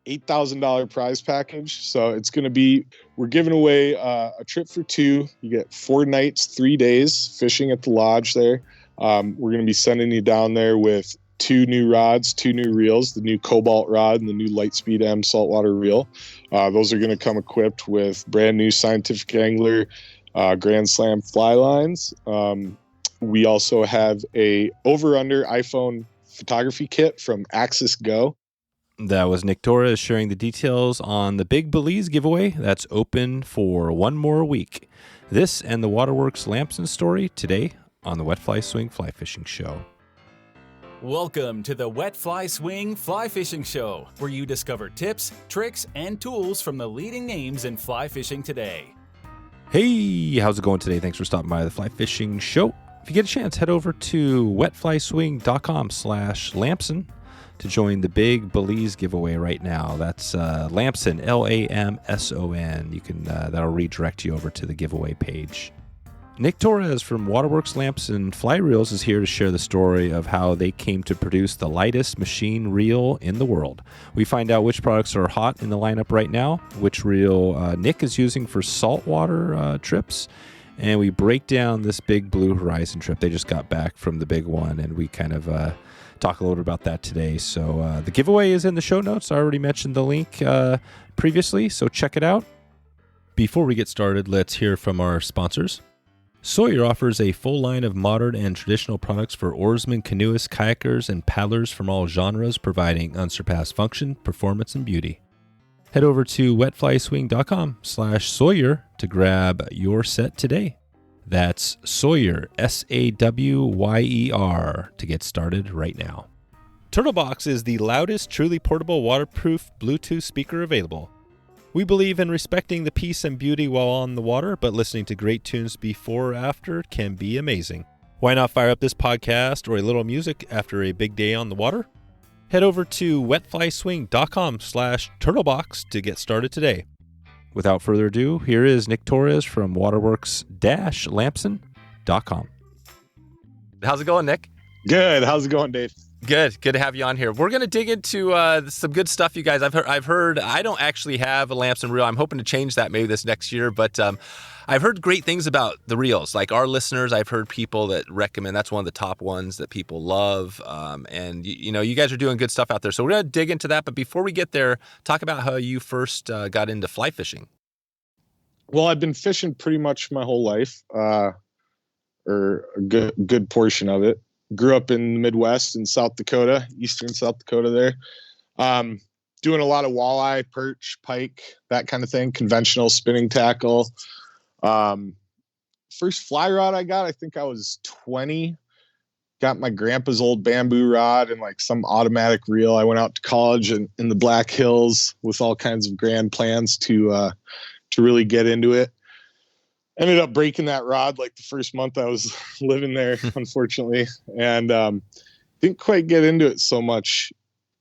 $8,000 prize package. So it's going to be, we're giving away a trip for two. You get 4 nights, 3 days fishing at the lodge there. We're going to be sending you down there with 2 new rods, 2 new reels, the new Cobalt rod and the new Lightspeed M saltwater reel. Those are going to come equipped with brand new Scientific Angler Grand Slam fly lines. We also have a over-under iPhone photography kit from Axis Go. That was Nick Torres sharing the details on the big Belize giveaway that's open for 1 more week. This and the Waterworks Lamson story today on the Wet Fly Swing Fly Fishing Show. Welcome to the Wet Fly Swing Fly Fishing Show, where you discover tips, tricks, and tools from the leading names in fly fishing today. Hey, how's it going today? Thanks for stopping by the Fly Fishing Show. If you get a chance, head over to wetflyswing.com/Lamson to join the big Belize giveaway right now. That's Lamson, Lamson. You can that'll redirect you over to the giveaway page. Nick Torres from Waterworks Lamson Fly Reels is here to share the story of how they came to produce the lightest machine reel in the world. We find out which products are hot in the lineup right now, which reel Nick is using for saltwater trips, and we break down this big Blue Horizon trip. They just got back from the big one, and we kind of talk a little bit about that today. So the giveaway is in the show notes. I already mentioned the link previously, so check it out. Before we get started, let's hear from our sponsors. Sawyer offers a full line of modern and traditional products for oarsmen, canoeists, kayakers, and paddlers from all genres, providing unsurpassed function, performance, and beauty. Head over to wetflyswing.com/Sawyer to grab your set today. That's Sawyer, Sawayer, to get started right now. Turtlebox is the loudest, truly portable, waterproof Bluetooth speaker available. We believe in respecting the peace and beauty while on the water, but listening to great tunes before or after can be amazing. Why not fire up this podcast or a little music after a big day on the water? Head over to wetflyswing.com/turtlebox to get started today. Without further ado, here is Nick Torres from Waterworks-Lamson.com. How's it going, Nick? Good. How's it going, Dave? Good to have you on here. We're going to dig into some good stuff, you guys. I've heard. I don't actually have a Lamson reel. I'm hoping to change that maybe this next year. But I've heard great things about the reels. Like our listeners, I've heard people that recommend. That's one of the top ones that people love. And you know, you guys are doing good stuff out there. So we're going to dig into that. But before we get there, talk about how you first got into fly fishing. Well, I've been fishing pretty much my whole life, or a good portion of it. Grew up in the Midwest in South Dakota, eastern South Dakota there. Doing a lot of walleye, perch, pike, that kind of thing, conventional spinning tackle. First fly rod I got, I think I was 20. Got my grandpa's old bamboo rod and like some automatic reel. I went out to college in the Black Hills with all kinds of grand plans to really get into it. Ended up breaking that rod like the first month I was living there, unfortunately, and didn't quite get into it so much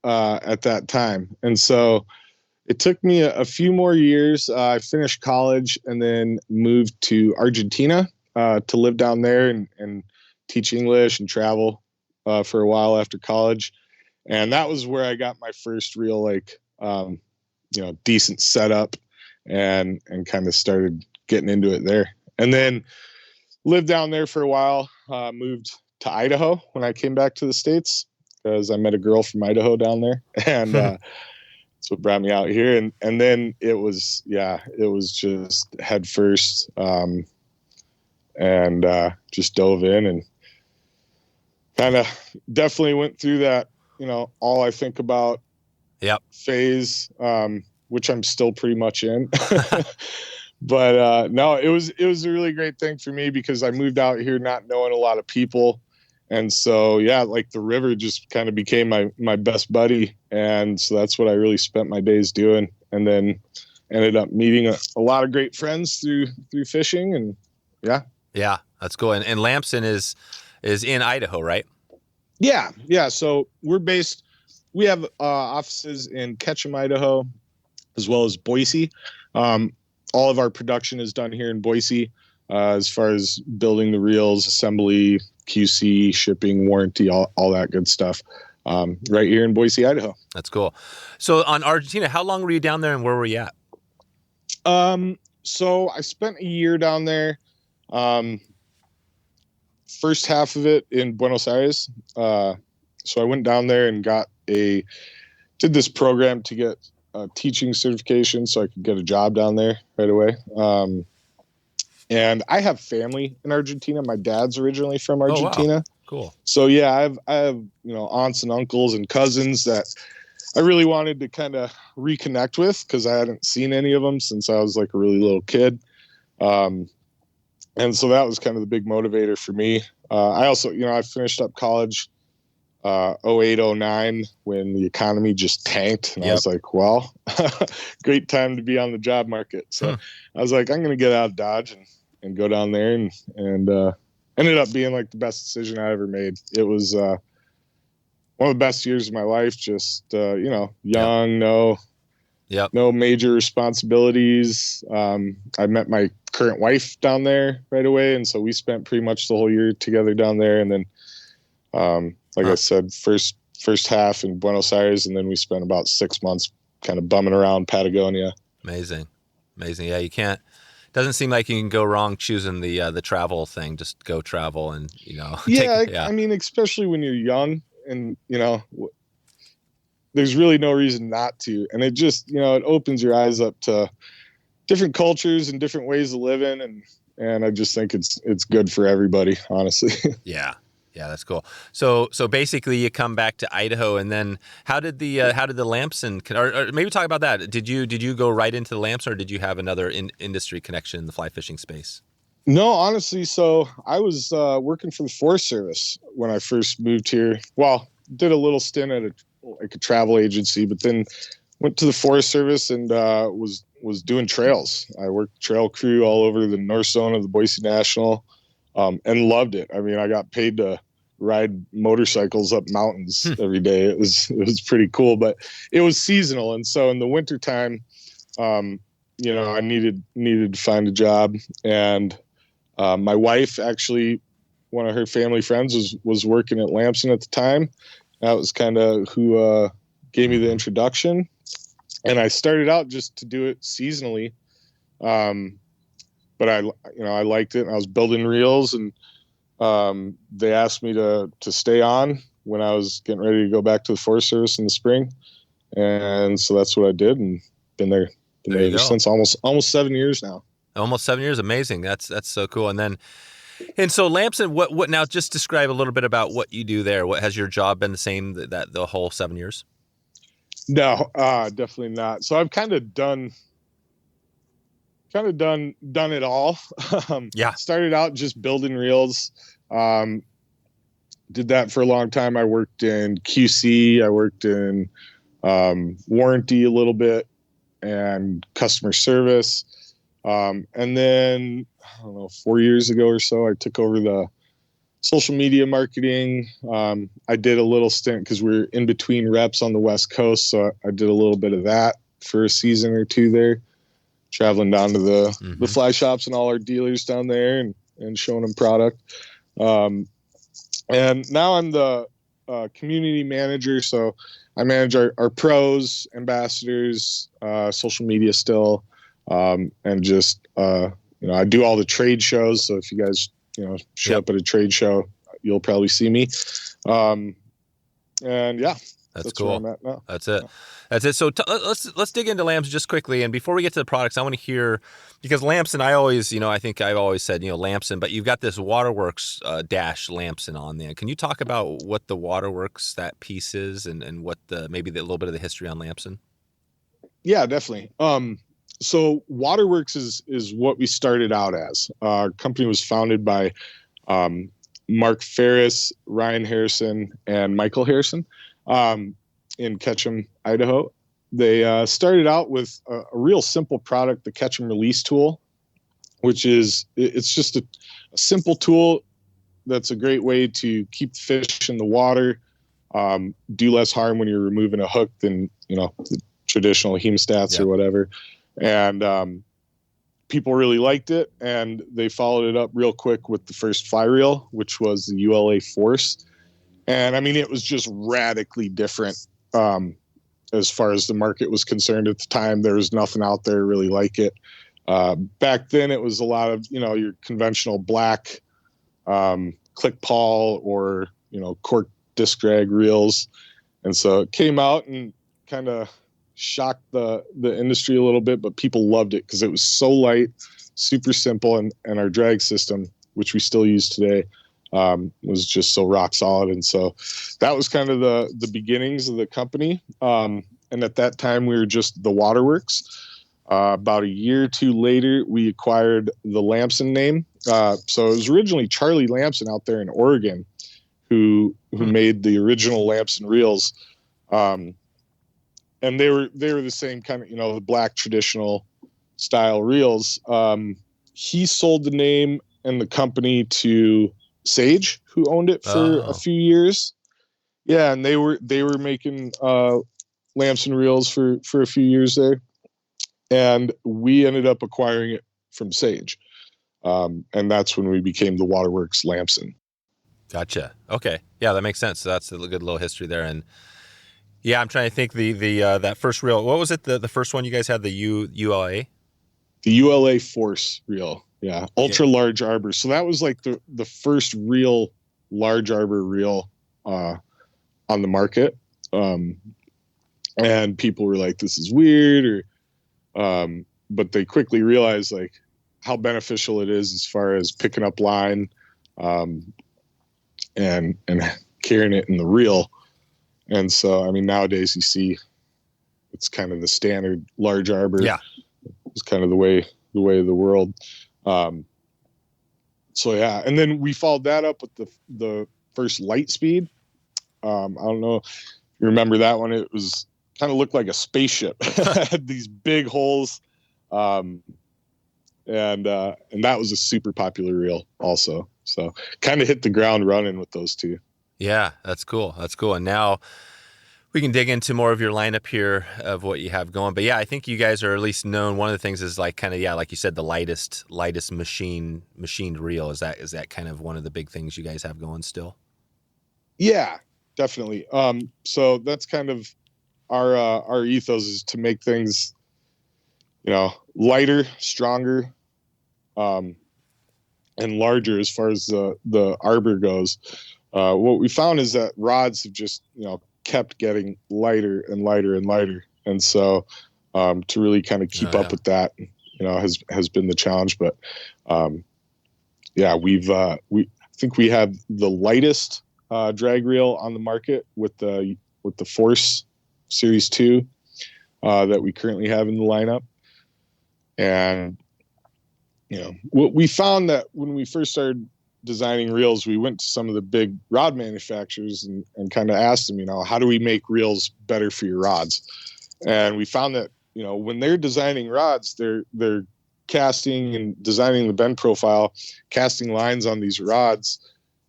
at that time. And so it took me a few more years. I finished college and then moved to Argentina to live down there and teach English and travel for a while after college. And that was where I got my first real, like, decent setup and kind of started getting into it there. And then lived down there for a while, moved to Idaho when I came back to the States because I met a girl from Idaho down there. And that's what brought me out here. And then it was just head first and just dove in and kind of definitely went through that, all I think about phase, which I'm still pretty much in. But no, it was a really great thing for me because I moved out here not knowing a lot of people. And so, like the river just kind of became my best buddy. And so that's what I really spent my days doing. And then ended up meeting a lot of great friends through fishing. And yeah, that's cool. And Lamson is in Idaho, right? Yeah. So we have offices in Ketchum, Idaho, as well as Boise. All of our production is done here in Boise, as far as building the reels, assembly, QC, shipping, warranty, all that good stuff. right here in Boise, Idaho. That's cool. So on Argentina, how long were you down there and where were you at? So I spent a year down there. First half of it in Buenos Aires. So I went down there and did this program to get a teaching certification so I could get a job down there right away. And I have family in Argentina. My dad's originally from Argentina. Oh, wow. Cool. So yeah, I have aunts and uncles and cousins that I really wanted to kind of reconnect with because I hadn't seen any of them since I was like a really little kid. And so that was kind of the big motivator for me. I also, I finished up college 08, 09 when the economy just tanked. And I was like, well, great time to be on the job market. So I was like, I'm going to get out of Dodge and go down there and ended up being like the best decision I ever made. It was one of the best years of my life. Just, young, no major responsibilities. I met my current wife down there right away. And so we spent pretty much the whole year together down there. And then, I said, first half in Buenos Aires. And then we spent about 6 months kind of bumming around Patagonia. Amazing. Yeah. Doesn't seem like you can go wrong choosing the travel thing. Just go travel and, I mean, especially when you're young and, there's really no reason not to. And it just, it opens your eyes up to different cultures and different ways of living. And I just think it's good for everybody, honestly. Yeah. Yeah, that's cool. So basically you come back to Idaho, and then how did the Lamson, or maybe talk about that. Did you go right into the Lamson, or did you have another industry connection in the fly fishing space? No, honestly. So I was working for the Forest Service when I first moved here. Well, did a little stint at a travel agency, but then went to the Forest Service and was doing trails. I worked trail crew all over the North Zone of the Boise National, and loved it. I mean, I got paid to ride motorcycles up mountains every day. It was pretty cool, but it was seasonal. And so in the wintertime, I needed to find a job. And my wife, actually, one of her family friends was working at Lamson at the time. That was kind of who gave me the introduction. And I started out just to do it seasonally. But I liked it, and I was building reels, and they asked me to stay on when I was getting ready to go back to the Forest Service in the spring. And so that's what I did, and been there ever since. Almost 7 years now. Almost 7 years. Amazing. That's so cool. And so Lamson, what now, just describe a little bit about what you do there. What has your job been the same that the whole 7 years? No, definitely not. So I've kind of done it all. Started out just building reels. Did that for a long time. I worked in QC. I worked in warranty a little bit and customer service. And then, I don't know, 4 years ago or so, I took over the social media marketing. I did a little stint because we were in between reps on the West Coast. So I did a little bit of that for a season or two there, traveling down to the fly shops and all our dealers down there and showing them product. And now I'm the community manager. So I manage our pros, ambassadors, social media still, and just, I do all the trade shows. So if you guys, show up at a trade show, you'll probably see me. And yeah, that's cool. Where I'm at now. That's it. That's it. So let's dig into Lamson just quickly. And before we get to the products, I want to hear, because Lamson, I always, I think I've always said, Lamson, but you've got this Waterworks dash Lamson on there. Can you talk about what the Waterworks, that piece is, and what maybe a little bit of the history on Lamson? Yeah, definitely. So Waterworks is what we started out as. Our company was founded by Mark Ferris, Ryan Harrison, and Michael Harrison in Ketchum, Idaho. They started out with a real simple product, the Ketchum release tool, which it's just a simple tool that's a great way to keep the fish in the water, do less harm when you're removing a hook than the traditional hemostats or whatever. And people really liked it, and they followed it up real quick with the first fly reel, which was the ULA Force. And I mean, it was just radically different as far as the market was concerned at the time. There was nothing out there really like it. Back then, it was a lot of, your conventional black click pawl or, cork disc drag reels. And so it came out and kind of shocked the industry a little bit, but people loved it because it was so light, super simple, and our drag system, which we still use today, was just so rock solid. And so that was kind of the beginnings of the company. And at that time, we were just the Waterworks. About a year or two later, we acquired the Lamson name. So it was originally Charlie Lamson out there in Oregon who made the original Lamson reels. And they were the same kind of, the black traditional style reels. He sold the name and the company to Sage, who owned it for a few years. Yeah, and they were making Lamson reels for a few years there, and we ended up acquiring it from Sage, and that's when we became the Waterworks Lamson. Gotcha. Okay, yeah, that makes sense. So that's a good little history there, and yeah, I'm trying to think the that first reel. What was it? The first one you guys had, the ULA? The ULA Force reel. Yeah, ultra large arbor. So that was like the first real large arbor reel on the market. And people were like, "This is weird," but they quickly realized like how beneficial it is as far as picking up line, and carrying it in the reel. And so, I mean, nowadays you see it's kind of the standard large arbor. Yeah, it's kind of the way of the world. So yeah, and then we followed that up with the first light speed. I don't know if you remember that one. It was kind of looked like a spaceship. It had these big holes, and that was a super popular reel also. So kind of hit the ground running with those two. Yeah, that's cool. That's cool. And now we can dig into more of your lineup here of what you have going. But yeah, I think you guys are at least known. One of the things is like kind of, yeah, like you said, the lightest machined reel. Is that kind of one of the big things you guys have going still? Yeah, definitely. So that's kind of our ethos, is to make things, lighter, stronger, and larger as far as the arbor goes. What we found is that rods have just, kept getting lighter and lighter and lighter. And so, to really kind of keep up with that, has been the challenge. But, yeah, we think we have the lightest, drag reel on the market with the Force Series 2, that we currently have in the lineup. And, we found that when we first started designing reels, we went to some of the big rod manufacturers and kind of asked them, how do we make reels better for your rods? And we found that, when they're designing rods, they're casting and designing the bend profile, casting lines on these rods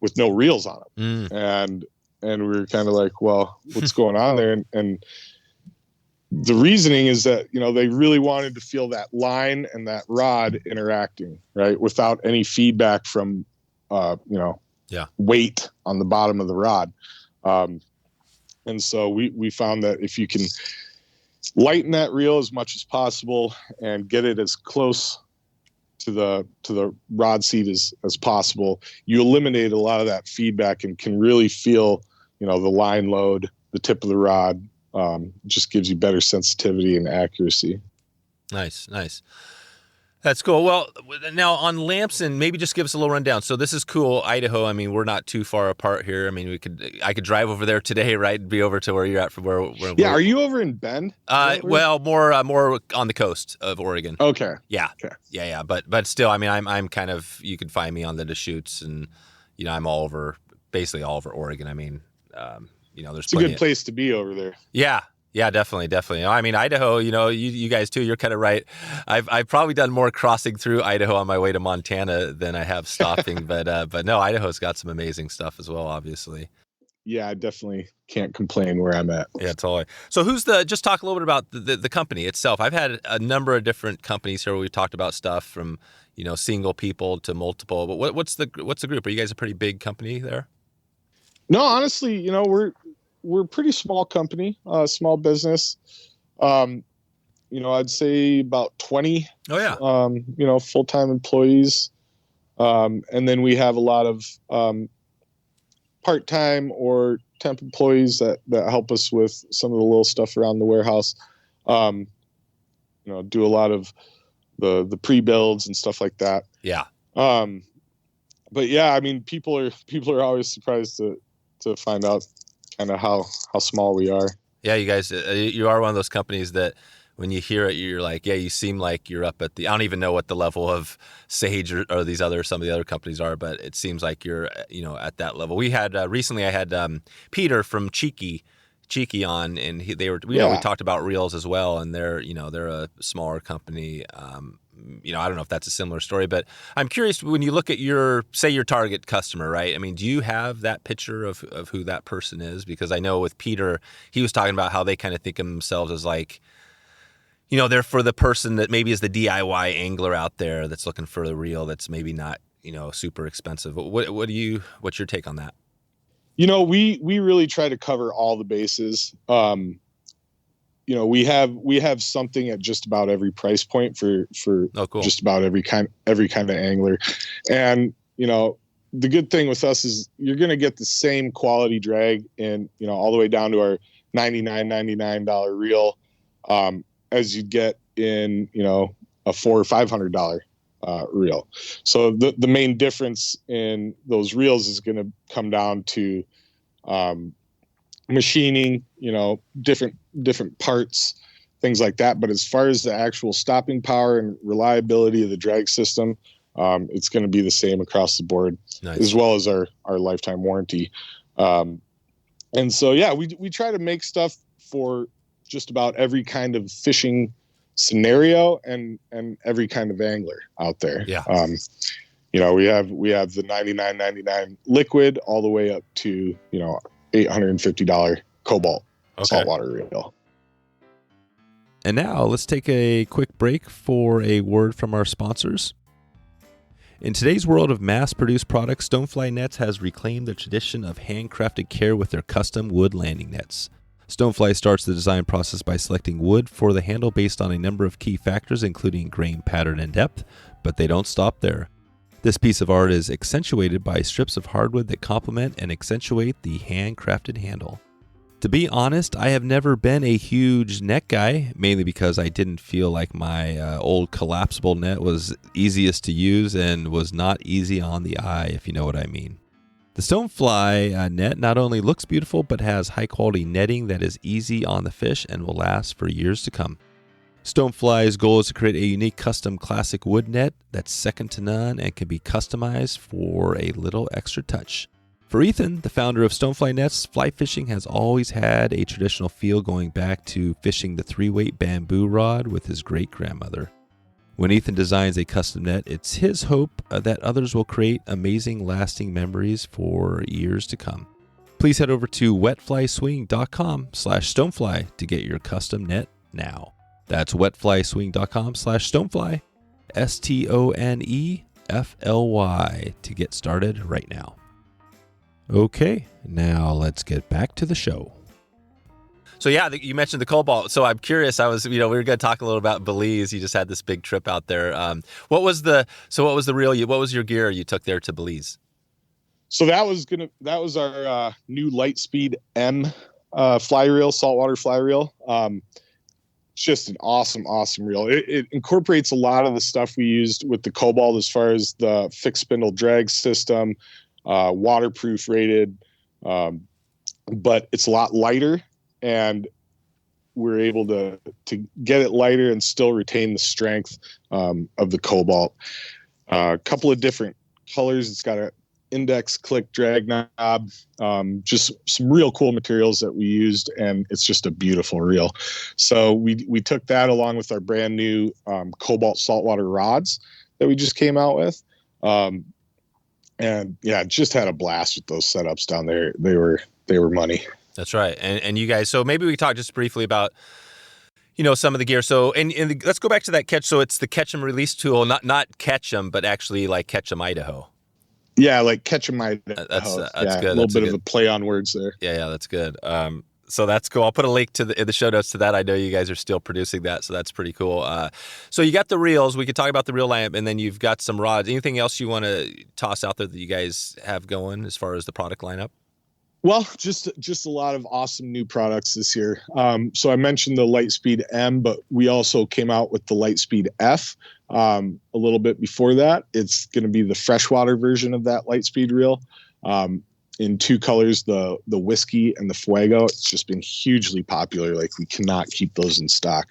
with no reels on them. And we were kind of like, well, what's going on there? And the reasoning is that, they really wanted to feel that line and that rod interacting, right, without any feedback from weight on the bottom of the rod. And so we found that if you can lighten that reel as much as possible and get it as close to the rod seat as possible, you eliminate a lot of that feedback and can really feel, the line load, the tip of the rod. Just gives you better sensitivity and accuracy. Nice. That's cool. Well, now on Lamson, maybe just give us a little rundown. So this is cool, Idaho. I mean, we're not too far apart here. I mean, I could drive over there today, right? Be over to where you're at from where. Yeah, are you over in Bend? Well, more on the coast of Oregon. Okay. Yeah. Okay. Yeah. But still, I mean, I'm kind of, you can find me on the Deschutes, and I'm basically all over Oregon. I mean, there's it's a good place to be over there. Yeah, definitely. I mean, Idaho, you guys too, you're kind of right. I've probably done more crossing through Idaho on my way to Montana than I have stopping, but no, Idaho's got some amazing stuff as well, obviously. Yeah, I definitely can't complain where I'm at. Yeah, totally. So just talk a little bit about the company itself. I've had a number of different companies here where we've talked about stuff from, single people to multiple, but what's the group? Are you guys a pretty big company there? No, honestly, we're a pretty small company, small business. I'd say about 20, Oh, yeah. full-time employees. And then we have a lot of part-time or temp employees that help us with some of the little stuff around the warehouse. Do a lot of the pre-builds and stuff like that. Yeah. But yeah, I mean, people are always surprised to find out kind of how small we are. Yeah, you guys, you are one of those companies that when you hear it, you're like, yeah, you seem like you're up at I don't even know what the level of Sage or some of the other companies are, but it seems like you're, at that level. We had, recently I had Peter from Cheeky on, and we talked about reels as well, and they're a smaller company. I don't know if that's a similar story, but I'm curious when you look at your target customer, right? I mean, do you have that picture of who that person is? Because I know with Peter, he was talking about how they kind of think of themselves as like, they're for the person that maybe is the DIY angler out there that's looking for the reel that's maybe not, super expensive. What's your take on that? We really try to cover all the bases. We have something at just about every price point for cool. Just about every kind of angler. And, the good thing with us is you're going to get the same quality drag in, all the way down to our $99 reel, as you'd get in, a $400 or $500 reel. So the main difference in those reels is going to come down to machining, different parts, things like that. But as far as the actual stopping power and reliability of the drag system, it's going to be the same across the board. Nice. As well as our lifetime warranty. And so, yeah, we try to make stuff for just about every kind of fishing scenario and every kind of angler out there. Yeah. We have the $99.99 liquid all the way up to, $850 Cobalt saltwater reel. And now let's take a quick break for a word from our sponsors. In today's world of mass-produced products, Stonefly Nets has reclaimed the tradition of handcrafted care with their custom wood landing nets. Stonefly starts the design process by selecting wood for the handle based on a number of key factors, including grain pattern and depth, but they don't stop there. This piece of art is accentuated by strips of hardwood that complement and accentuate the handcrafted handle. To be honest, I have never been a huge net guy, mainly because I didn't feel like my old collapsible net was easiest to use and was not easy on the eye, if you know what I mean. The Stonefly net not only looks beautiful, but has high-quality netting that is easy on the fish and will last for years to come. Stonefly's goal is to create a unique custom classic wood net that's second to none and can be customized for a little extra touch. For Ethan, the founder of Stonefly Nets, fly fishing has always had a traditional feel going back to fishing the 3-weight bamboo rod with his great-grandmother. When Ethan designs a custom net, it's his hope that others will create amazing lasting memories for years to come. Please head over to wetflyswing.com/stonefly to get your custom net now. That's wetflyswing.com/stonefly, STONEFLY, to get started right now. Okay, now let's get back to the show. So yeah, you mentioned the Cobalt. So I'm curious. We were going to talk a little about Belize. You just had this big trip out there. What was the reel? What was your gear you took there to Belize? So that was our new Lightspeed M fly reel, saltwater fly reel. It's just an awesome reel. It incorporates a lot of the stuff we used with the Cobalt as far as the fixed spindle drag system, waterproof rated, but it's a lot lighter. And we're able to get it lighter and still retain the strength of the Cobalt. A couple of different colors. It's got an index click drag knob, just some real cool materials that we used, and it's just a beautiful reel. So we took that along with our brand new Cobalt saltwater rods that we just came out with. And yeah, just had a blast with those setups down there. They were money. That's right. And you guys, so maybe we talk just briefly about, some of the gear. So, and let's go back to that Ketchum. So it's the Ketchum release tool, not Ketchum, but actually like Ketchum, Idaho. Yeah, like Ketchum, Idaho. That's yeah, good. A little bit of a play on words there. Yeah, that's good. So that's cool. I'll put a link in the show notes to that. I know you guys are still producing that, so that's pretty cool. So you got the reels. We could talk about the reel lamp, and then you've got some rods. Anything else you want to toss out there that you guys have going as far as the product lineup? Well, just a lot of awesome new products this year. So I mentioned the Lightspeed M, but we also came out with the Lightspeed F a little bit before that. It's going to be the freshwater version of that Lightspeed reel in two colors, the whiskey and the fuego. It's just been hugely popular. Like, we cannot keep those in stock,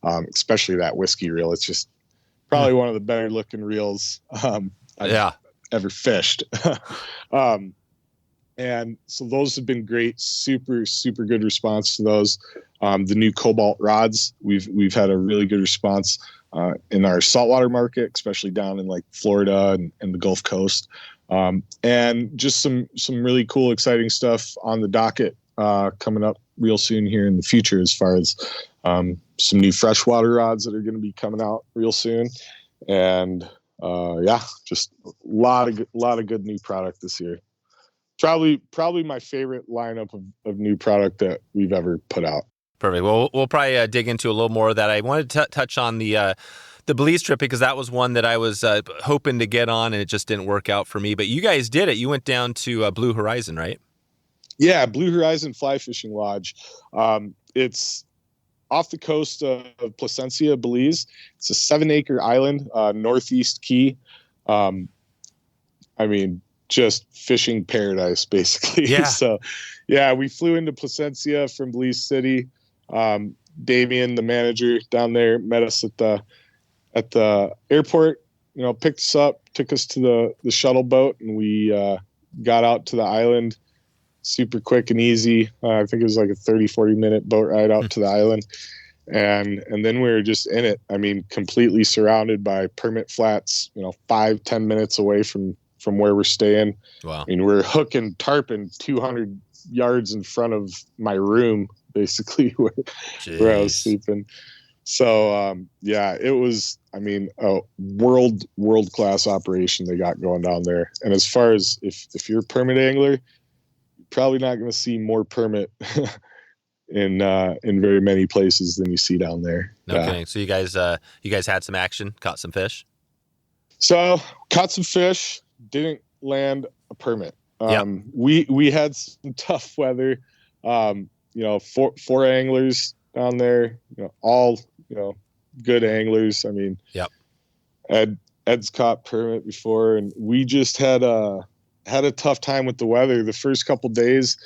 especially that whiskey reel. It's just probably one of the better looking reels I've ever fished. And so those have been great, super, super good response to those. The new Cobalt rods, we've had a really good response in our saltwater market, especially down in like Florida and the Gulf Coast. And just some really cool, exciting stuff on the docket coming up real soon here in the future, as far as some new freshwater rods that are going to be coming out real soon. And just a lot of good new product this year. Probably my favorite lineup of new product that we've ever put out. Perfect. Well, we'll probably dig into a little more of that. I wanted to touch on the Belize Trip, because that was one that I was hoping to get on, and it just didn't work out for me. But you guys did it. You went down to Blue Horizon, right? Yeah, Blue Horizon Fly Fishing Lodge. It's off the coast of Placencia, Belize. It's a 7-acre island, northeast key. Just fishing paradise, basically. Yeah. So, we flew into Placencia from Belize City. Damien, the manager down there, met us at the airport. Picked us up, took us to the shuttle boat, and we got out to the island super quick and easy. I think it was like a 30-40 minute boat ride out to the island, and then we were just in it. Completely surrounded by permit flats. 5-10 minutes away from where we're staying. Wow. We're hooking tarpon 200 yards in front of my room, basically, where I was sleeping. So, it was, a world-class operation they got going down there. And as far as if you're a permit angler, you're probably not going to see more permit in very many places than you see down there. No kidding. So you guys had some action, caught some fish? So caught some fish. Didn't land a permit. We had some tough weather. Four anglers down there. All good anglers. Ed's caught permit before, and we just had a tough time with the weather. The first couple days,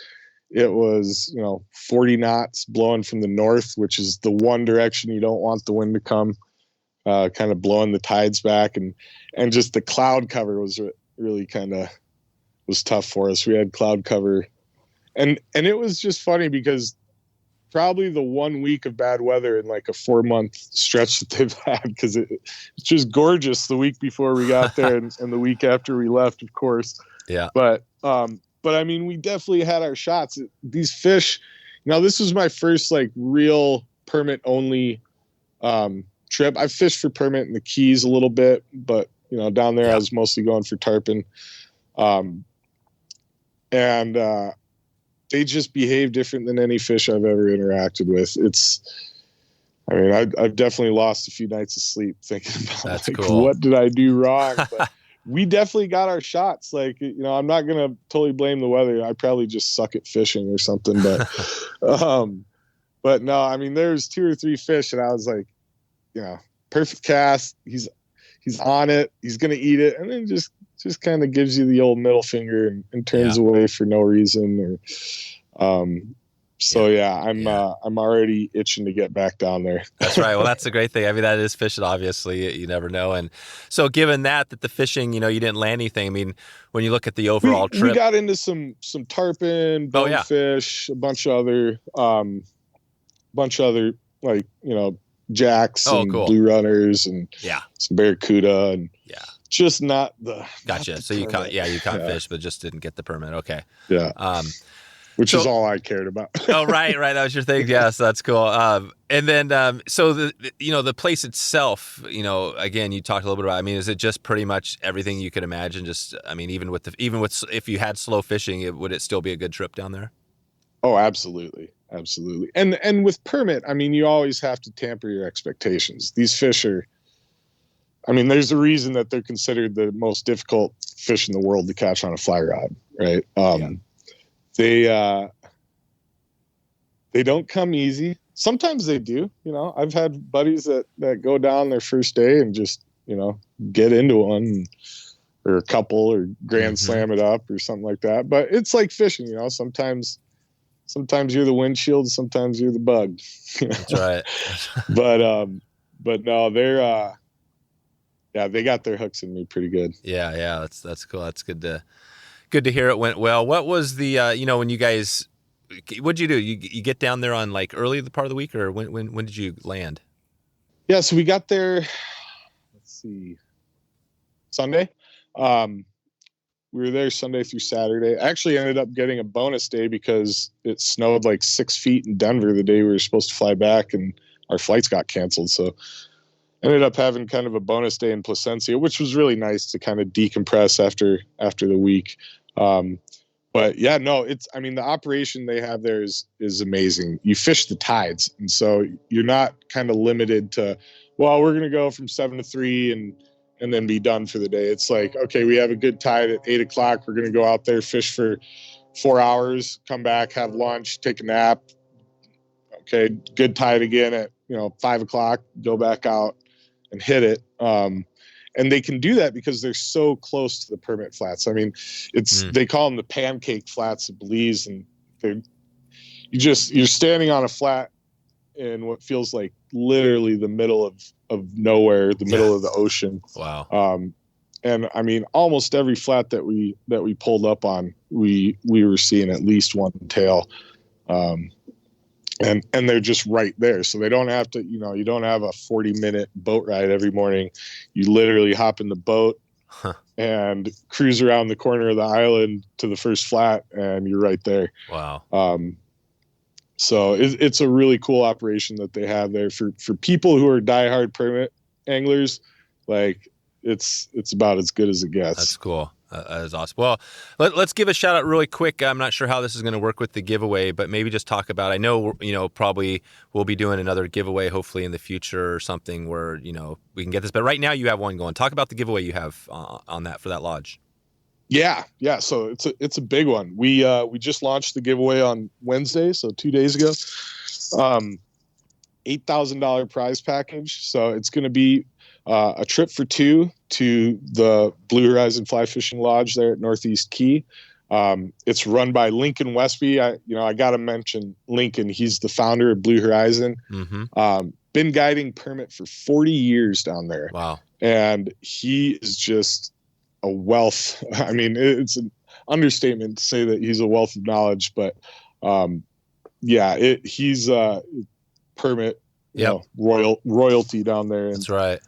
it was 40 knots blowing from the north, which is the one direction you don't want the wind to come. Kind of blowing the tides back, and just the cloud cover was really kind of was tough for us. We had cloud cover, and it was just funny because probably the 1 week of bad weather in like a 4-month stretch that they've had, because it's just gorgeous the week before we got there and the week after we left, of course. Yeah. But we definitely had our shots. These fish, this was my first like real permit only trip. I fished for permit in the Keys a little bit, but down there I was mostly going for tarpon. And they just behave different than any fish I've ever interacted with. I've definitely lost a few nights of sleep thinking about cool. What did I do wrong? But we definitely got our shots. I'm not going to totally blame the weather. I probably just suck at fishing or something, but no, there's 2 or 3 fish and I was like, perfect cast. He's on it. He's going to eat it. And then just kind of gives you the old middle finger and turns away for no reason. I'm already itching to get back down there. That's right. Well, that's the great thing. That is fishing, obviously. You never know. And so given that the fishing, you didn't land anything. When you look at the overall trip. We got into some tarpon, bonefish, a bunch of other jacks and blue runners and some barracuda and just not the gotcha. So you caught fish, but just didn't get the permit. Okay. Yeah. which is all I cared about. Oh, right. That was your thing. Yes, that's cool. And then, so the place itself, again, you talked a little bit about. I mean, is it just pretty much everything you could imagine? Just, I mean, even with if you had slow fishing, would it still be a good trip down there? Oh, absolutely. And with permit, I mean, you always have to temper your expectations. These fish are, I mean, there's a reason that they're considered the most difficult fish in the world to catch on a fly rod, right? They don't come easy. Sometimes they do. I've had buddies that go down their first day and just, get into one or a couple or grand slam it up or something like that. But it's like fishing, sometimes you're the windshield, sometimes you're the bug. That's right. But no, they're, they got their hooks in me pretty good. Yeah. That's cool. That's good to hear it went well. What was the, when you guys, what'd you do? You get down there on like early the part of the week, or when did you land? Yeah. So we got there, let's see, Sunday. We were there Sunday through Saturday. I actually ended up getting a bonus day because it snowed like 6 feet in Denver the day we were supposed to fly back, and our flights got canceled. So ended up having kind of a bonus day in Placencia, which was really nice to kind of decompress after the week. But yeah, no, the operation they have there is amazing. You fish the tides. And so you're not kind of limited to, well, we're going to go from 7 to 3 and then be done for the day. It's like, okay, we have a good tide at 8 o'clock. We're going to go out there, fish for 4 hours, come back, have lunch, take a nap. Okay. Good tide again at, 5 o'clock, go back out and hit it. And they can do that because they're so close to the permit flats. I mean, they call them the pancake flats of Belize, and you're standing on a flat in what feels like literally the middle of nowhere, the middle of the ocean. Wow. And I mean, almost every flat that we pulled up on, we were seeing at least one tail. And they're just right there. So they don't have to, you don't have a 40-minute boat ride every morning. You literally hop in the boat and cruise around the corner of the island to the first flat, and you're right there. Wow. So it's a really cool operation that they have there for people who are diehard permit anglers. Like it's about as good as it gets. That's cool. That is awesome. Well, let's give a shout out really quick. I'm not sure how this is going to work with the giveaway, but maybe just talk about, I know, probably we'll be doing another giveaway hopefully in the future or something where, we can get this. But right now you have one going. Talk about the giveaway you have on that for that lodge. Yeah. So it's a big one. We just launched the giveaway on Wednesday, so 2 days ago. $8,000 prize package. So it's going to be a trip for two to the Blue Horizon Fly Fishing Lodge there at Northeast Key. It's run by Lincoln Wesby. I got to mention Lincoln. He's the founder of Blue Horizon. Been guiding permit for 40 years down there. Wow. And he is just a wealth. I mean, it's an understatement to say that he's a wealth of knowledge, but he's permit, royalty down there. And, that's right.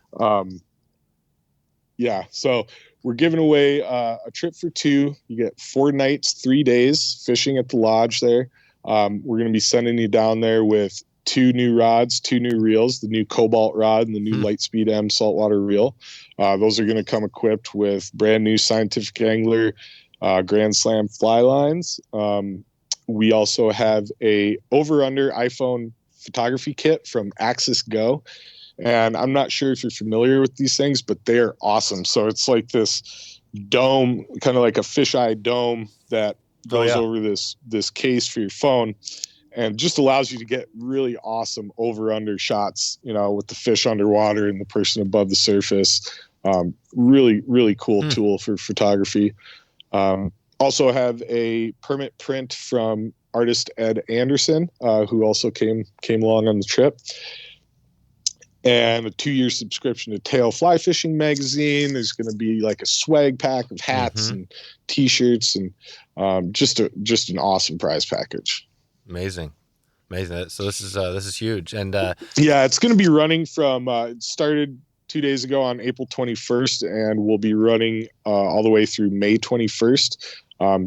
So we're giving away a trip for two. You get 4 nights, 3 days fishing at the lodge there. We're going to be sending you down there with 2 new rods, 2 new reels, the new Cobalt rod and the new Lightspeed M saltwater reel. Those are going to come equipped with brand new Scientific Angler Grand Slam fly lines. We also have a over-under iPhone photography kit from Axis Go. And I'm not sure if you're familiar with these things, but they're awesome. So it's like this dome, kind of like a fisheye dome that goes over this case for your phone, and just allows you to get really awesome over-under shots, with the fish underwater and the person above the surface. Really, really cool tool for photography. Also have a permit print from artist Ed Anderson, who also came along on the trip. And a 2-year subscription to Tail Fly Fishing Magazine. There's going to be like a swag pack of hats and T-shirts, and just an awesome prize package. Amazing. So this is huge. And it's going to be running from. It started 2 days ago on April 21st, and we'll be running all the way through May 21st.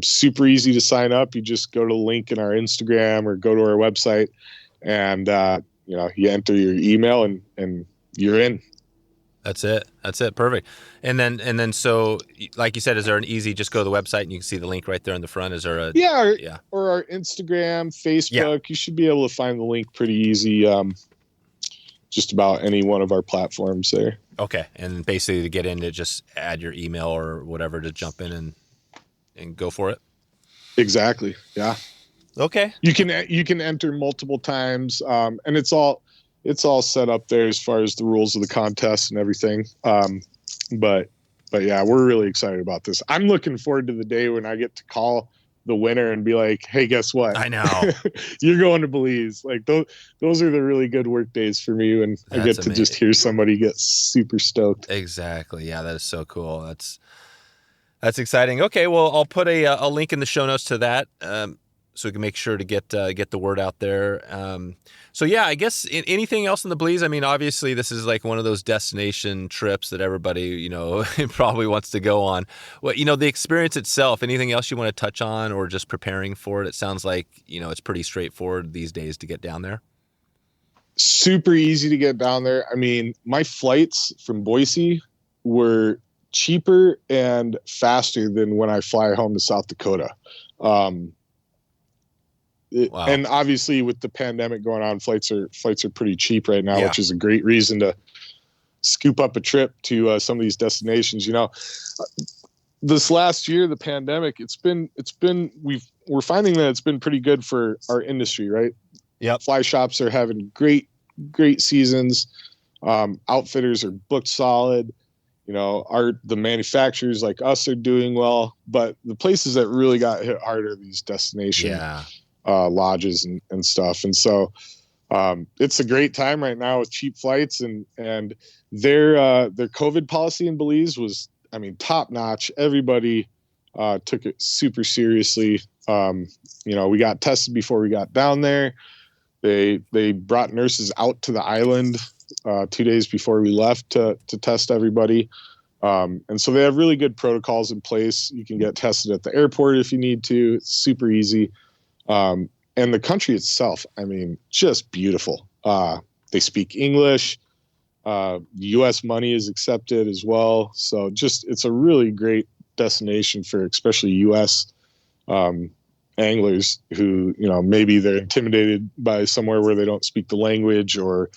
Super easy to sign up. You just go to the link in our Instagram or go to our website, and you enter your email and you're in. That's it. Perfect. And then so like you said, is there an easy, just go to the website and you can see the link right there in the front? Is there or our Instagram, Facebook, Yeah. You should be able to find the link pretty easy. Just about any one of our platforms there. Okay. And basically to get in, to just add your email or whatever to jump in and go for it. Exactly. Yeah. Okay. You can enter multiple times. And it's all set up there as far as the rules of the contest and everything. But yeah, we're really excited about this. I'm looking forward to the day when I get to call the winner and be like, hey, guess what? I know. You're going to Belize. Like those are the really good work days for me when I get to just hear somebody get super stoked. Exactly. Yeah, that is so cool. That's exciting. Okay, well, I'll put a link in the show notes to that, so we can make sure to get the word out there. So yeah, I guess anything else in the Belize? I mean, obviously this is like one of those destination trips that everybody, probably wants to go on. Well, the experience itself, anything else you want to touch on or just preparing for it? It sounds like, it's pretty straightforward these days to get down there. Super easy to get down there. I mean, my flights from Boise were cheaper and faster than when I fly home to South Dakota. Wow. And obviously with the pandemic going on, flights are pretty cheap right now, which is a great reason to scoop up a trip to some of these destinations. This last year, the pandemic, we're finding that it's been pretty good for our industry, right? Yep. Fly shops are having great seasons. Outfitters are booked solid. The manufacturers like us are doing well, but the places that really got hit hard are these destination lodges and stuff. And so it's a great time right now with cheap flights, and their COVID policy in Belize was, top notch. Everybody took it super seriously. We got tested before we got down there. They brought nurses out to the island 2 days before we left to test everybody. And so they have really good protocols in place. You can get tested at the airport if you need to. It's super easy. And the country itself, just beautiful. They speak English. U.S. money is accepted as well. So it's a really great destination for especially U.S. Anglers who, maybe they're intimidated by somewhere where they don't speak the language or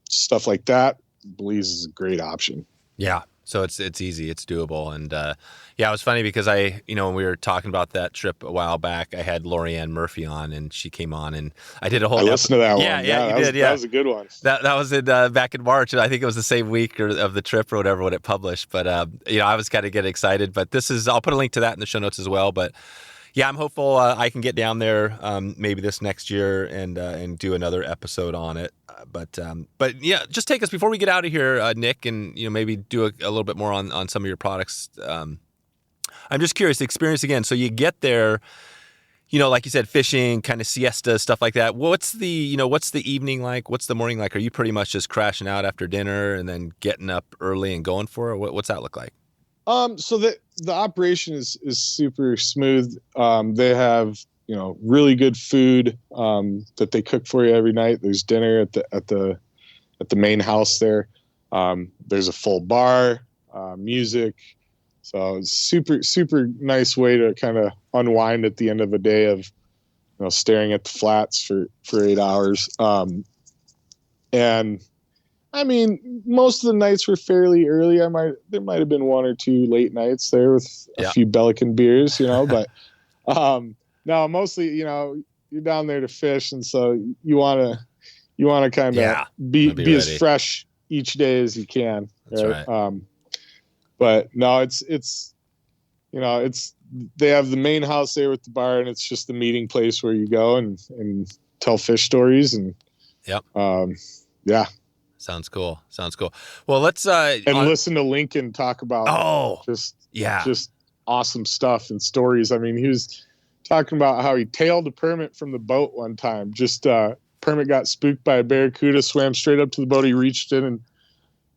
stuff like that. Belize is a great option. Yeah. So it's easy, it's doable. And it was funny because when we were talking about that trip a while back, I had Lorianne Murphy on, and she came on, and I did a whole. I listened to that one. Yeah, you did. Yeah, that was a good one. That was in back in March. I think it was the same week of the trip or whatever when it published. But I was kind of getting excited. But I'll put a link to that in the show notes as well. But yeah, I'm hopeful I can get down there maybe this next year and do another episode on it. But yeah, just take us before we get out of here, Nick, and maybe do a little bit more on some of your products. I'm just curious, the experience again. So you get there, like you said, fishing, kind of siesta, stuff like that. What's the evening like? What's the morning like? Are you pretty much just crashing out after dinner and then getting up early and going for it? What's that look like? So the operation is super smooth. They have, really good food, that they cook for you every night. There's dinner at the main house there. There's a full bar, music. So it's super nice way to kind of unwind at the end of a day of, staring at the flats for 8 hours. And most of the nights were fairly early. There might have been one or two late nights there with a few Belican beers, but, no, mostly, you're down there to fish. And so you want to kind of be as fresh each day as you can. That's right. But no, it's they have the main house there with the bar, and it's just the meeting place where you go and tell fish stories. And Sounds cool. Well, let's listen to Lincoln talk about just awesome stuff and stories. He was talking about how he tailed a permit from the boat one time. Permit got spooked by a barracuda, swam straight up to the boat. He reached in and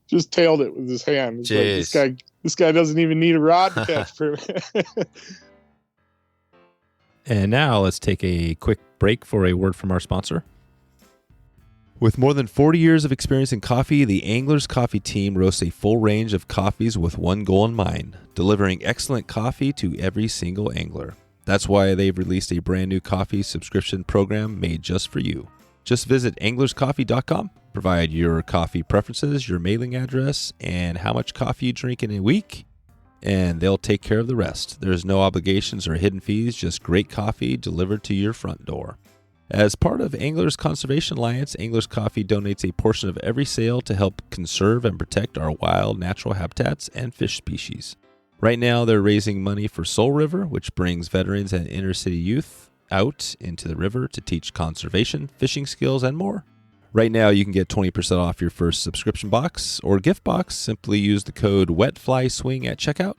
just tailed it with his hand. It's like, this guy doesn't even need a rod to catch permit. And now let's take a quick break for a word from our sponsor. With more than 40 years of experience in coffee, the Anglers Coffee team roasts a full range of coffees with one goal in mind, delivering excellent coffee to every single angler. That's why they've released a brand new coffee subscription program made just for you. Just visit anglerscoffee.com, provide your coffee preferences, your mailing address, and how much coffee you drink in a week, and they'll take care of the rest. There's no obligations or hidden fees, just great coffee delivered to your front door. As part of Anglers Conservation Alliance, Anglers Coffee donates a portion of every sale to help conserve and protect our wild natural habitats and fish species. Right now, they're raising money for Soul River, which brings veterans and inner city youth out into the river to teach conservation, fishing skills, and more. Right now, you can get 20% off your first subscription box or gift box. Simply use the code WETFLYSWING at checkout.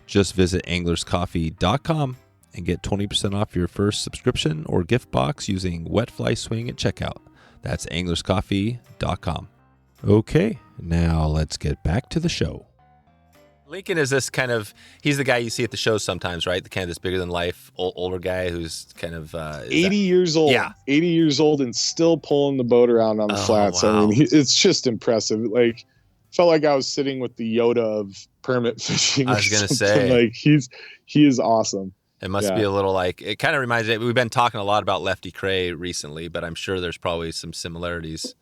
Just visit anglerscoffee.com and get 20% off your first subscription or gift box using WetFlySwing at checkout. That's anglerscoffee.com. Okay, now let's get back to the show. Lincoln is this kind of, he's the guy you see at the shows sometimes, right? The kind of this bigger than life, older guy who's kind of 80 years old. Yeah. 80 years old and still pulling the boat around on the flats. Wow. I mean, it's just impressive. Like, felt like I was sitting with the Yoda of permit fishing. I was going to say. Like, he is awesome. It must be a little like, it kind of reminds me, we've been talking a lot about Lefty Cray recently, but I'm sure there's probably some similarities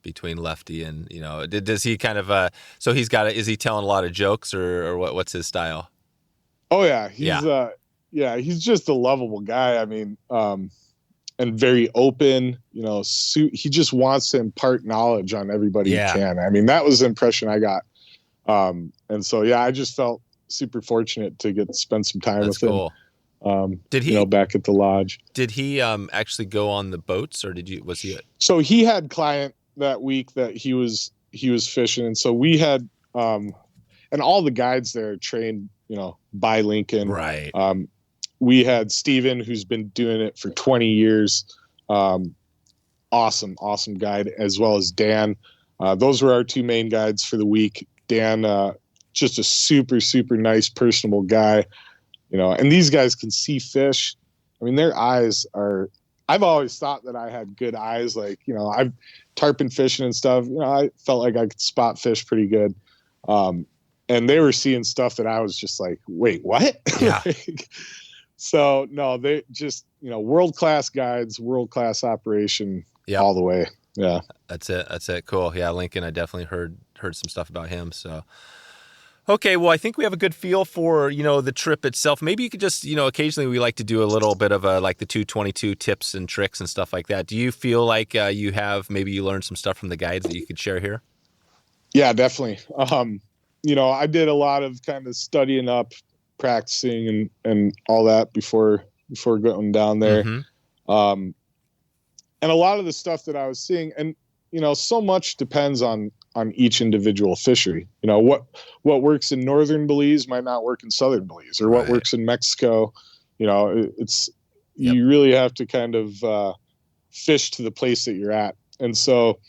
between Lefty and, you know, does he kind of, so he's got, is he telling a lot of jokes or what's his style? Oh yeah. He's just a lovable guy. I mean, and very open, you know, he just wants to impart knowledge on everybody he can. I mean, that was the impression I got. And so, yeah, I just felt super fortunate to get to spend some time with him. Did he, back at the lodge? Did he actually go on the boats or was he? So he had client that week that he was fishing. And so we had, and all the guides there are trained, you know, by Lincoln. Right. We had Steven, who's been doing it for 20 years. Awesome guide, as well as Dan. Those were our two main guides for the week. Dan, just a super, super nice, personable guy, you know, and these guys can see fish. I mean, their eyes are, I've always thought that I had good eyes. Like, you know, I've tarpon fishing and stuff, you know, I felt like I could spot fish pretty good. And they were seeing stuff that I was just like, wait, what? Yeah. So no, they just, you know, world-class guides, world-class operation all the way. Yeah. That's it. Cool. Yeah. Lincoln, I definitely heard some stuff about him. So, okay. Well, I think we have a good feel for, you know, the trip itself. Maybe you could just, you know, occasionally we like to do a little bit of like the 222 tips and tricks and stuff like that. Do you feel like maybe you learned some stuff from the guides that you could share here? Yeah, definitely. You know, I did a lot of kind of studying up, practicing and all that before going down there. Mm-hmm. And a lot of the stuff that I was seeing, and, you know, so much depends on each individual fishery. You know, what works in northern Belize might not work in southern Belize, or what works in Mexico. You know, you really have to kind of fish to the place that you're at. And so,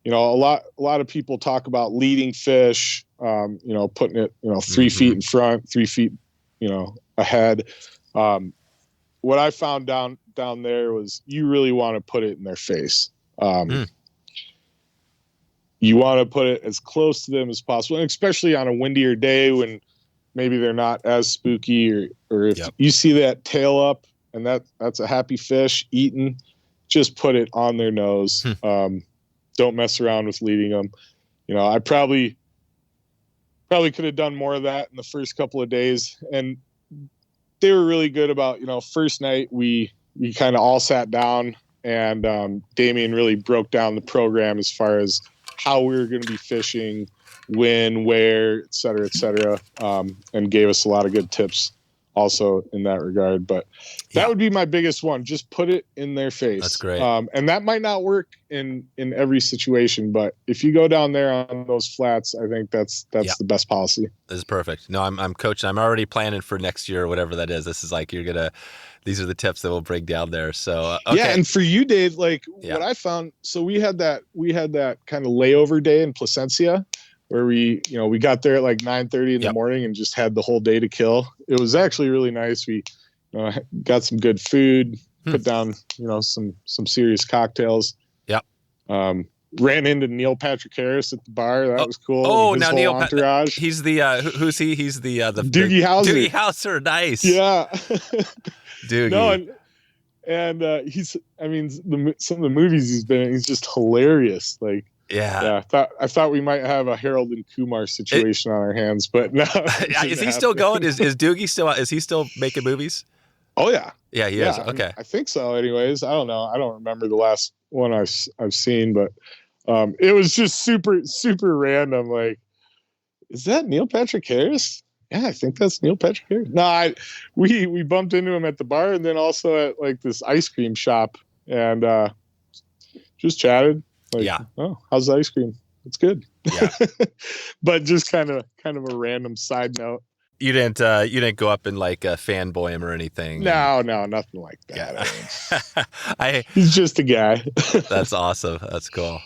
you know, a lot of people talk about leading fish, you know, putting it, you know, 3 feet in front, 3 feet, you know, ahead. What I found down there was you really want to put it in their face. You want to put it as close to them as possible, and especially on a windier day when maybe they're not as spooky, or if you see that tail up and that's a happy fish eating, just put it on their nose. Don't mess around with leading them. You know, I probably could have done more of that in the first couple of days, and they were really good about, you know, first night we kind of all sat down, and Damien really broke down the program as far as how we were going to be fishing, when, where, et cetera, and gave us a lot of good tips also in that regard. But that Yeah. would be my biggest one. Just put it in their face. That's great. And that might not work in every situation, but if you go down there on those flats, I think that's Yeah. the best policy. This is perfect. No, I'm coaching. I'm already planning for next year or whatever that is. This is like these are the tips that we'll break down there. So okay. Yeah, and for you, Dave, like Yeah. what I found, so we had that kind of layover day in Placencia where we got there at like 9:30 in the morning and just had the whole day to kill. It was actually really nice. We got some good food, put down, some serious cocktails. Yep. Ran into Neil Patrick Harris at the bar. That was cool. Oh, his now whole Neil entourage. He's the who's he? He's the Doogie Howser. Doogie Howser, nice. Yeah. Doogie. No, and he's, some of the movies he's been in, he's just hilarious. Like, yeah. I thought we might have a Harold and Kumar situation on our hands, but no. Is he still going? Is Doogie still making movies? Oh yeah. Yeah, he is. Okay. I think so. Anyways, I don't know. I don't remember the last one I've seen, but it was just super, super random. Like, is that Neil Patrick Harris? Yeah, I think that's Neil Patrick Harris. No, we bumped into him at the bar and then also at like this ice cream shop and just chatted. Like, yeah. Oh, how's the ice cream? It's good. Yeah. But just kind of a random side note. You didn't go up and like fanboy him or anything. No, nothing like that. Yeah. He's just a guy. That's awesome. That's cool.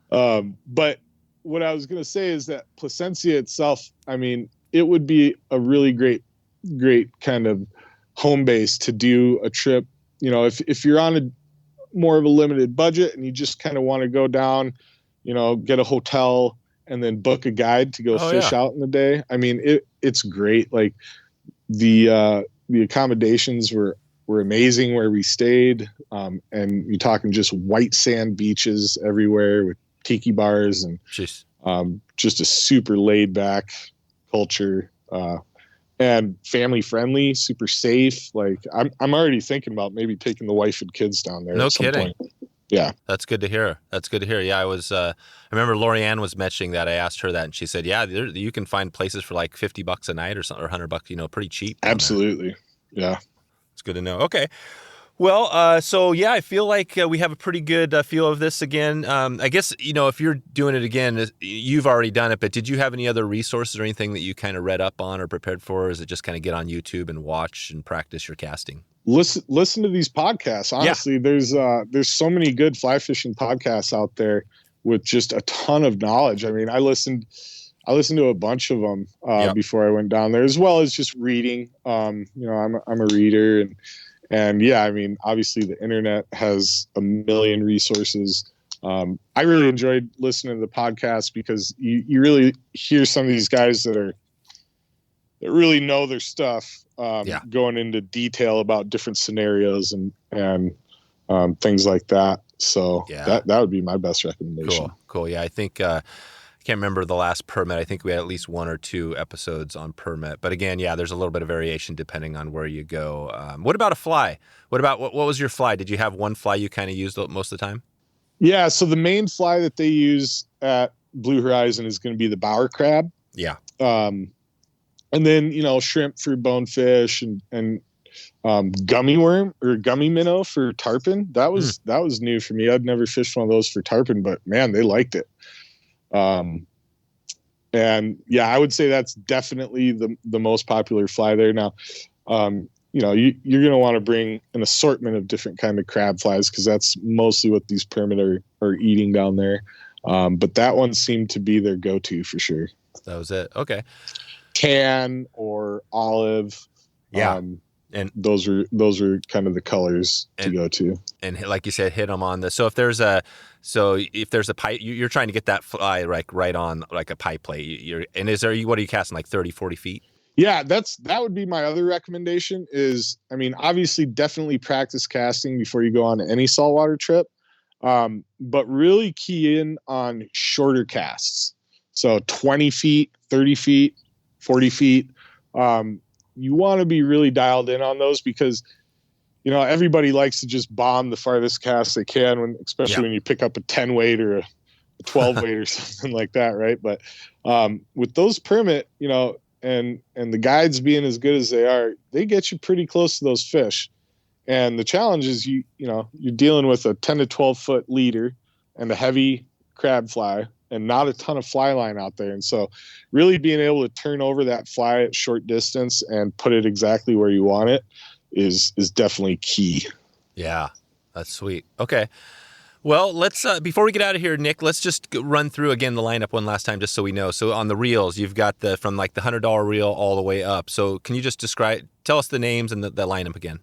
But what I was going to say is that Placencia itself, it would be a really great kind of home base to do a trip. If you're on a more of a limited budget and you just kind of want to go down, get a hotel and then book a guide to go fish out in the day. It's great. Like the accommodations were amazing where we stayed. And you're talking just white sand beaches everywhere with tiki bars and just a super laid back culture, and family friendly, super safe. Like I'm already thinking about maybe taking the wife and kids down there. No kidding. Point. Yeah. That's good to hear. Yeah. I remember Lorianne was mentioning that. I asked her that and she said, yeah, you can find places for like $50 a night or something, or $100, pretty cheap. Absolutely. Yeah. It's good to know. Okay. Well, so yeah, I feel like we have a pretty good feel of this again. I guess, if you're doing it again, you've already done it, but did you have any other resources or anything that you kind of read up on or prepared for? Or is it just kind of get on YouTube and watch and practice your casting? Listen to these podcasts. Honestly, there's so many good fly fishing podcasts out there with just a ton of knowledge. I listened to a bunch of them before I went down there, as well as just reading. I'm a reader and yeah, obviously the internet has a million resources. I really enjoyed listening to the podcast because you really hear some of these guys that really know their stuff, going into detail about different scenarios and things like that. So that would be my best recommendation. Cool. Yeah, I think I can't remember the last permit. I think we had at least 1 or 2 episodes on permit. But again, there's a little bit of variation depending on where you go. What about a fly? What was your fly? Did you have one fly you kind of used most of the time? Yeah, so the main fly that they use at Blue Horizon is going to be the bower crab. Yeah. And then, shrimp for bonefish and gummy worm or gummy minnow for tarpon. That was new for me. I'd never fished one of those for tarpon, but man, they liked it. And yeah, I would say that's definitely the most popular fly there. Now, you're going to want to bring an assortment of different kind of crab flies because that's mostly what these permit are eating down there. But that one seemed to be their go-to for sure. That was it. Okay. Tan or olive. Yeah. And those are kind of the colors to go to. And like you said, hit them on the. So if there's a pipe, you're trying to get that fly right on like a pipe plate. What are you casting, like 30, 40 feet? Yeah, that would be my other recommendation is, obviously definitely practice casting before you go on any saltwater trip. But really key in on shorter casts. So 20 feet, 30 feet, 40 feet. You want to be really dialed in on those because, everybody likes to just bomb the farthest cast they can, especially when you pick up a 10 weight or a 12 weight or something like that. Right. But with those permit, and the guides being as good as they are, they get you pretty close to those fish. And the challenge is you're dealing with a 10 to 12 foot leader and a heavy crab fly and not a ton of fly line out there. And so really being able to turn over that fly at short distance and put it exactly where you want it is definitely key. Yeah, that's sweet. Okay. Well, let's before we get out of here, Nick, let's just run through again the lineup one last time just so we know. So on the reels, you've got from like the $100 reel all the way up. So can you just tell us the names and the lineup again?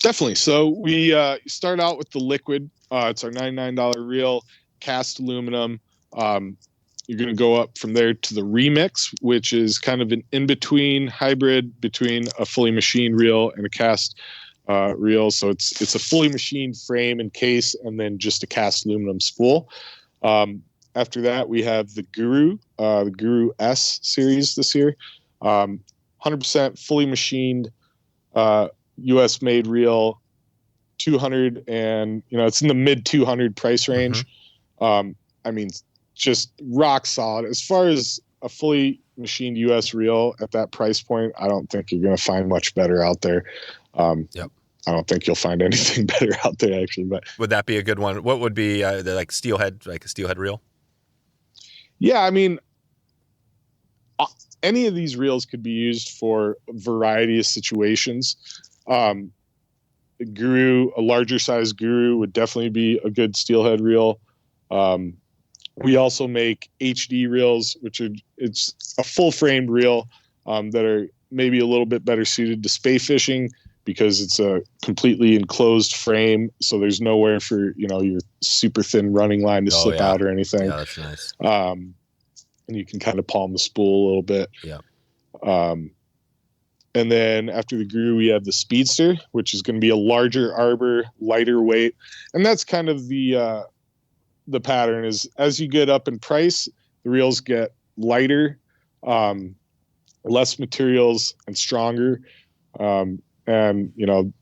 Definitely. So we start out with the liquid. It's our $99 reel, cast aluminum. You're going to go up from there to the remix, which is kind of an in-between hybrid between a fully machined reel and a cast reel. So it's a fully machined frame and case, and then just a cast aluminum spool. After that, we have the Guru S series this year. 100% fully machined, U.S. made reel, 200, and it's in the mid 200 price range. I mean, just rock solid. As far as a fully machined U.S. reel at that price point, I don't think you're going to find much better out there. Yep. I don't think you'll find anything better out there, actually. But would that be a good one? What would be like steelhead, like a steelhead reel? Yeah, I mean, any of these reels could be used for a variety of situations. A larger size Guru would definitely be a good steelhead reel. We also make HD reels, it's a full framed reel that are maybe a little bit better suited to spay fishing because it's a completely enclosed frame. So there's nowhere for, your super thin running line to slip out or anything. Yeah, that's nice. And you can kind of palm the spool a little bit. Yeah. And then after the Guru, we have the Speedster, which is going to be a larger arbor, lighter weight. And that's kind of the pattern is as you get up in price, the reels get lighter, less materials and stronger. And, the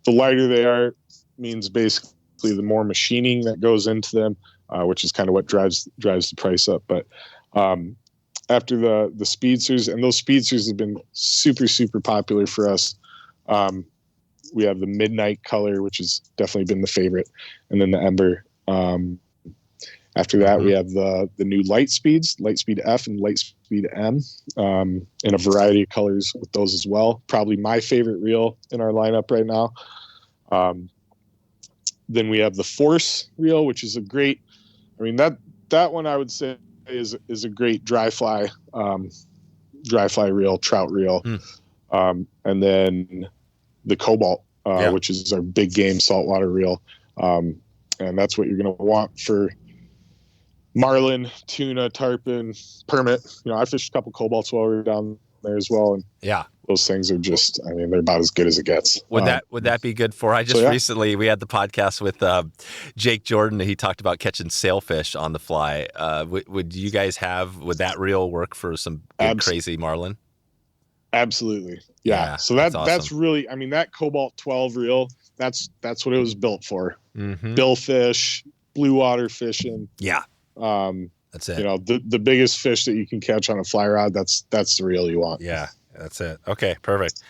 lighter they are means basically the more machining that goes into them, which is kind of what drives the price up. But after the Speedsters, and those Speedsters have been super, super popular for us. We have the Midnight color, which has definitely been the favorite, and then the Ember. After that, we have the new Lightspeed F and Lightspeed M, in a variety of colors with those as well. Probably my favorite reel in our lineup right now. Then we have the Force reel, which is a great, that one I would say is a great dry fly reel, trout reel. And then the Cobalt, which is our big game saltwater reel. And that's what you're going to want for marlin, tuna, tarpon, permit. I fished a couple cobalts while we were down there as well. And those things are just, they're about as good as it gets. Would that be good for, recently we had the podcast with Jake Jordan. He talked about catching sailfish on the fly. Would you guys would that reel work for some big, crazy marlin? Absolutely. Yeah. So that's awesome. That's really, that Cobalt 12 reel, that's what it was built for. Billfish, blue water fishing. Yeah. That's it. The biggest fish that you can catch on a fly rod, that's the reel you want. Yeah, that's it. Okay, perfect.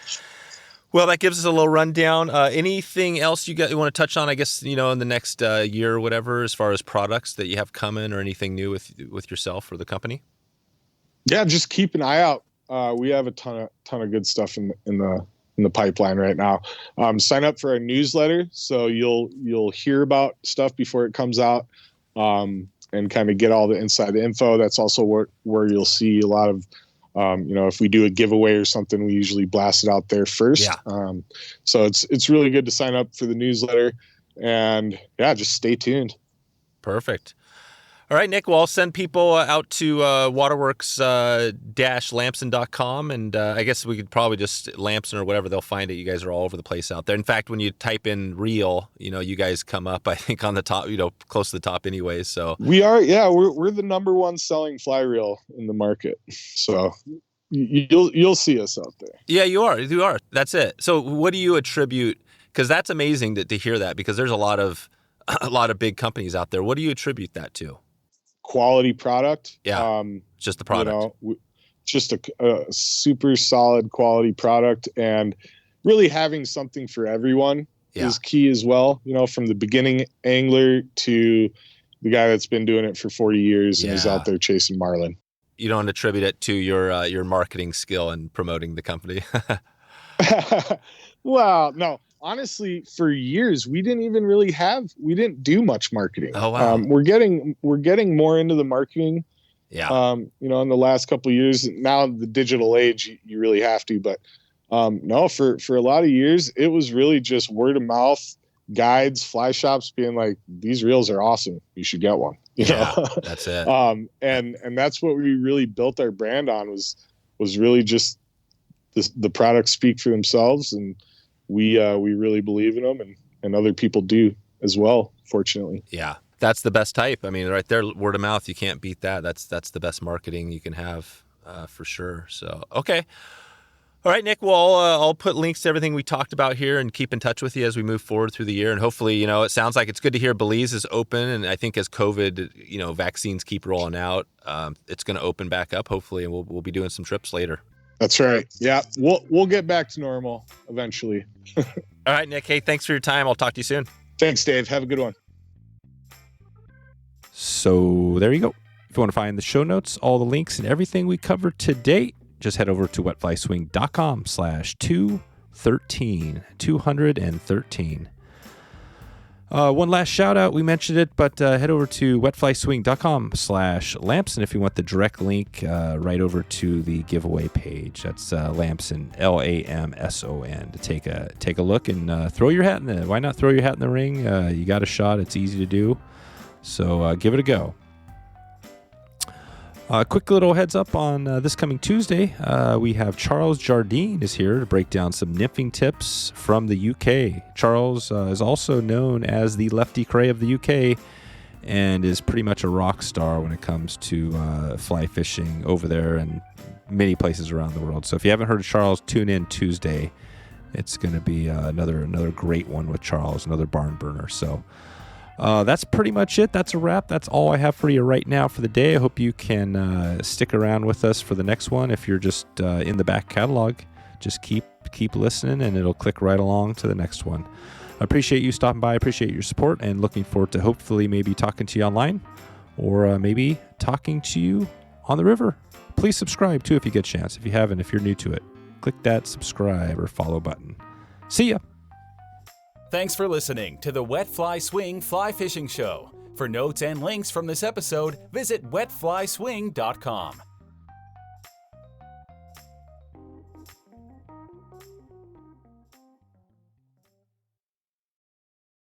Well, that gives us a little rundown. Anything else you want to touch on, I guess, in the next year or whatever, as far as products that you have coming or anything new with yourself or the company? Yeah, just keep an eye out. We have a ton of good stuff in the pipeline right now. Sign up for our newsletter so you'll hear about stuff before it comes out. And kind of get all the inside info. That's also where you'll see a lot of, if we do a giveaway or something, we usually blast it out there first. Yeah. So it's really good to sign up for the newsletter, and just stay tuned. Perfect. All right, Nick, well, I'll send people out to waterworks-lamson.com, and I guess we could probably just Lamson or whatever, they'll find it. You guys are all over the place out there. In fact, when you type in reel, you guys come up, I think, on the top, close to the top anyways. So we are, we're the number one selling fly reel in the market. So you'll see us out there. Yeah, you are. That's it. So what do you attribute, because that's amazing to hear that, because there's a lot of big companies out there. What do you attribute that to? Quality product. Yeah, just the product. just a super solid quality product, and really having something for everyone is key as well. You know, from the beginning angler to the guy that's been doing it for 40 years and is out there chasing marlin. You don't attribute it to your marketing skill and promoting the company. Well, no, honestly, for years we didn't do much marketing. Oh, wow. We're getting more into the marketing. Yeah. You know, in the last couple of years, now the digital age, you really have to, but no, for a lot of years, it was really just word of mouth, guides, fly shops being like, these reels are awesome. You should get one. You know? That's it. And that's what we really built our brand on was really just the products speak for themselves. And we really believe in them, and other people do as well, fortunately. Yeah. That's the best type. I mean, right there, word of mouth, you can't beat that. That's the best marketing you can have, for sure. So, okay. All right, Nick, well, I'll put links to everything we talked about here and keep in touch with you as we move forward through the year. And hopefully, you know, it sounds like it's good to hear Belize is open. And I think as COVID, you know, vaccines keep rolling out, it's going to open back up, hopefully, and we'll be doing some trips later. That's right. Yeah, we'll get back to normal eventually. All right, Nick. Hey, thanks for your time. I'll talk to you soon. Thanks, Dave. Have a good one. So there you go. If you want to find the show notes, all the links, and everything we covered today, just head over to wetflyswing.com/213. One last shout out. We mentioned it, but head over to wetflyswing.com/Lamson if you want the direct link right over to the giveaway page. That's Lamson, Lamson, to take a look and throw your hat in the. Why not throw your hat in the ring? You got a shot. It's easy to do. So give it a go. Quick little heads up on this coming Tuesday. We have Charles Jardine is here to break down some nymphing tips from the UK. Charles is also known as the Lefty Cray of the UK and is pretty much a rock star when it comes to fly fishing over there and many places around the world. So if you haven't heard of Charles, tune in Tuesday. It's going to be another great one with Charles, another barn burner. So that's pretty much it. That's a wrap. That's all I have for you right now for the day. I hope you can stick around with us for the next one. If you're just in the back catalog, just keep listening and it'll click right along to the next one. I appreciate you stopping by. I appreciate your support and looking forward to hopefully maybe talking to you online or maybe talking to you on the river. Please subscribe too if you get a chance. If you haven't, if you're new to it, click that subscribe or follow button. See ya. Thanks for listening to the Wet Fly Swing Fly Fishing Show. For notes and links from this episode, visit wetflyswing.com.